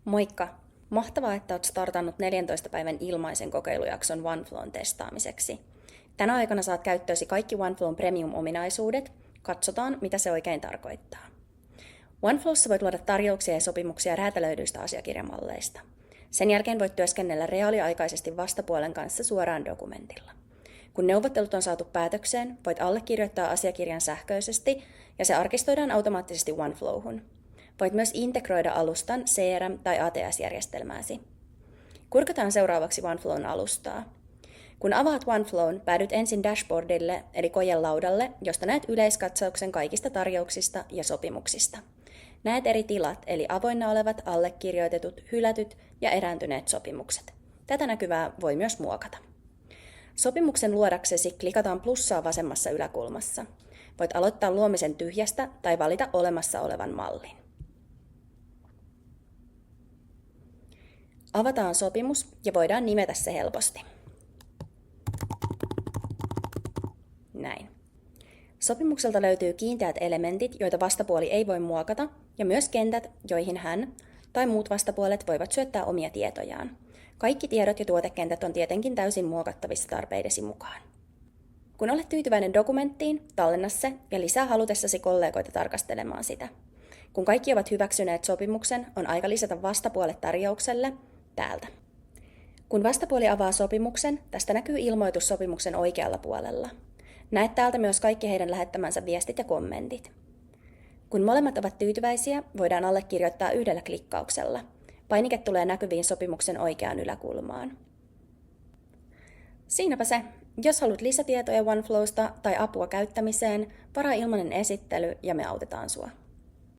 Moikka! Mahtavaa, että olet startannut 14 päivän ilmaisen kokeilujakson OneFlown testaamiseksi. Tänä aikana saat käyttöösi kaikki OneFlown Premium-ominaisuudet. Katsotaan, mitä se oikein tarkoittaa. OneFlowssa voit luoda tarjouksia ja sopimuksia räätälöidyistä asiakirjamalleista. Sen jälkeen voit työskennellä reaaliaikaisesti vastapuolen kanssa suoraan dokumentilla. Kun neuvottelut on saatu päätökseen, voit allekirjoittaa asiakirjan sähköisesti ja se arkistoidaan automaattisesti OneFlowhun. Voit myös integroida alustan CRM- tai ATS-järjestelmääsi. Kurkataan seuraavaksi OneFlown alustaa. Kun avaat OneFlown, päädyt ensin dashboardille eli kojelaudalle, josta näet yleiskatsauksen kaikista tarjouksista ja sopimuksista. Näet eri tilat eli avoinna olevat, allekirjoitetut, hylätyt ja erääntyneet sopimukset. Tätä näkyvää voi myös muokata. Sopimuksen luodaksesi klikataan plussaa vasemmassa yläkulmassa. Voit aloittaa luomisen tyhjästä tai valita olemassa olevan mallin. Avataan sopimus ja voidaan nimetä se helposti. Näin. Sopimukselta löytyy kiinteät elementit, joita vastapuoli ei voi muokata, ja myös kentät, joihin hän tai muut vastapuolet voivat syöttää omia tietojaan. Kaikki tiedot ja tuotekentät on tietenkin täysin muokattavissa tarpeidesi mukaan. Kun olet tyytyväinen dokumenttiin, tallenna se ja lisää halutessasi kollegoita tarkastelemaan sitä. Kun kaikki ovat hyväksyneet sopimuksen, on aika lisätä vastapuolet tarjoukselle täältä. Kun vastapuoli avaa sopimuksen, tästä näkyy ilmoitus sopimuksen oikealla puolella. Näet täältä myös kaikki heidän lähettämänsä viestit ja kommentit. Kun molemmat ovat tyytyväisiä, voidaan allekirjoittaa yhdellä klikkauksella. Painike tulee näkyviin sopimuksen oikeaan yläkulmaan. Siinäpä se. Jos haluat lisätietoja OneFlowsta tai apua käyttämiseen, varaa ilmainen esittely ja me autetaan sua.